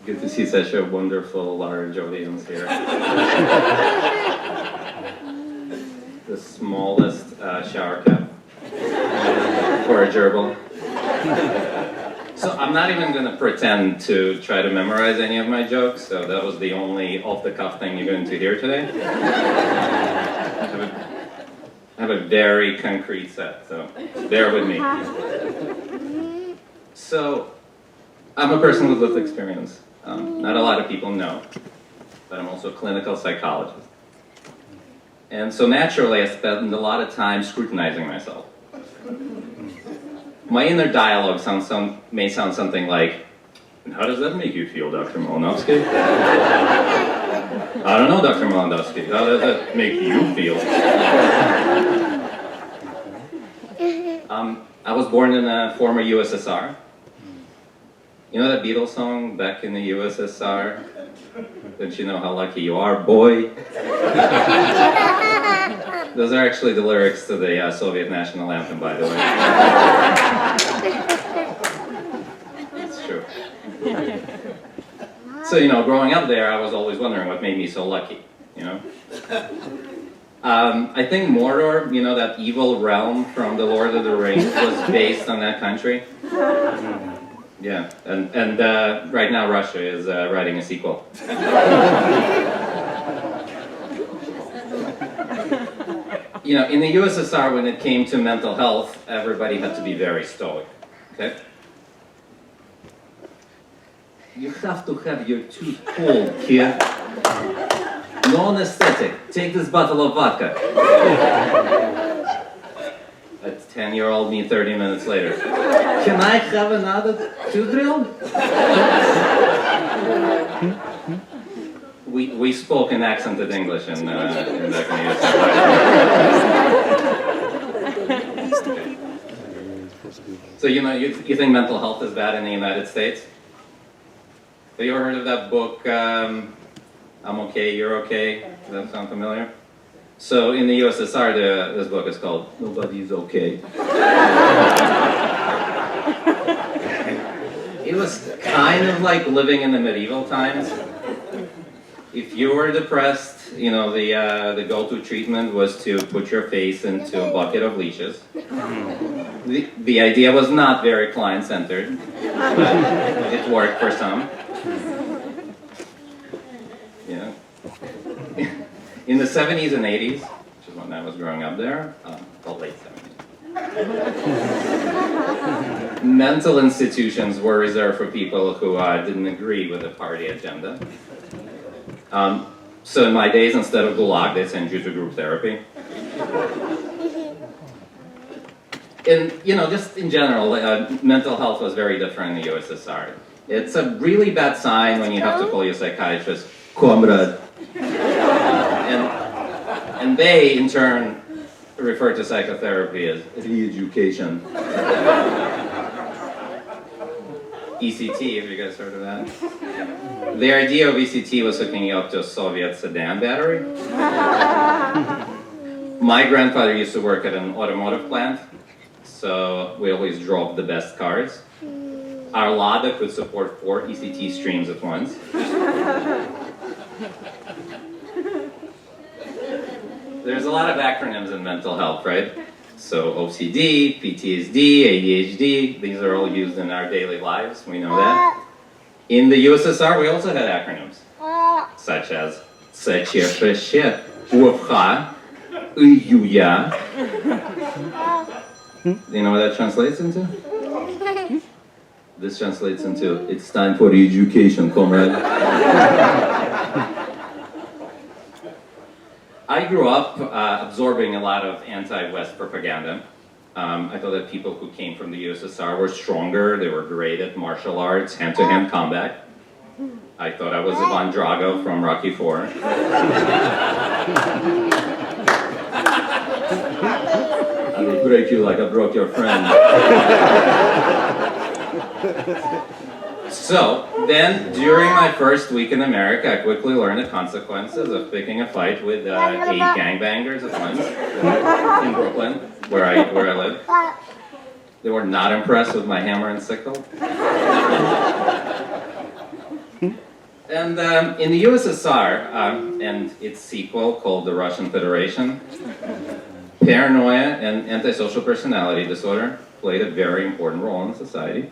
Good to see such a wonderful, large audience here. The smallest shower cap for a gerbil. So I'm not even going to pretend to try to memorize any of my jokes, so that was the only off-the-cuff thing you're going to hear today. I have a very concrete set, so bear with me. So, I'm a person with lived experience. Not a lot of people know, but I'm also a clinical psychologist. And so naturally, I spend a lot of time scrutinizing myself. My inner dialogue may sound something like, how does that make you feel, Dr. Malinovsky? I don't know, Dr. Malinovsky. How does that make you feel? I was born in a former USSR. You know that Beatles song, Back in the USSR? Don't you know how lucky you are, boy? Those are actually the lyrics to the Soviet national anthem, by the way. It's true. So, growing up there, I was always wondering what made me so lucky, I think Mordor, that evil realm from the Lord of the Rings, was based on that country. Yeah, and right now Russia is writing a sequel. In the USSR, when it came to mental health, everybody had to be very stoic, okay? You have to have your tooth pulled, kid. No anesthetic. Take this bottle of vodka. That's 10-year-old me 30 minutes later. Can I have another tooth drill? We spoke in accented English in back in the So you think mental health is bad in the United States? Have you ever heard of that book, I'm Okay, You're Okay? Does that sound familiar? So in the USSR, this book is called Nobody's Okay. It was kind of like living in the medieval times. If you were depressed, the go-to treatment was to put your face into a bucket of leeches. The idea was not very client-centered, but it worked for some. In the 70s and 80s, which is when I was growing up there, the late 70s, mental institutions were reserved for people who didn't agree with the party agenda. So in my days, instead of Gulag, they send you to group therapy. And, just in general, mental health was very different in the USSR. It's a really bad sign when you have to call your psychiatrist comrade. And they, in turn, refer to psychotherapy as re-education. ECT, have you guys heard of that? The idea of ECT was hooking you up to a Soviet sedan battery. My grandfather used to work at an automotive plant, so we always drove the best cars. Our Lada could support 4 ECT streams at once. There's a lot of acronyms in mental health, right? So OCD, PTSD, ADHD, these are all used in our daily lives, we know that. In the USSR, we also had acronyms, such as ЦЧФШ, УФХ, ИЮЯ. Do you know what that translates into? This translates into, it's time for education, comrade. I grew up absorbing a lot of anti-West propaganda. I thought that people who came from the USSR were stronger, they were great at martial arts, hand-to-hand combat. I thought I was Ivan Drago from Rocky IV. I will break you like I broke your friend. So, then, during my first week in America, I quickly learned the consequences of picking a fight with 8 gangbangers at once in Brooklyn, where I live. They were not impressed with my hammer and sickle. And in the USSR, and its sequel called the Russian Federation, paranoia and antisocial personality disorder played a very important role in society.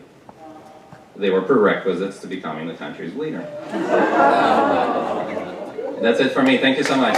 They were prerequisites to becoming the country's leader. That's it for me. Thank you so much.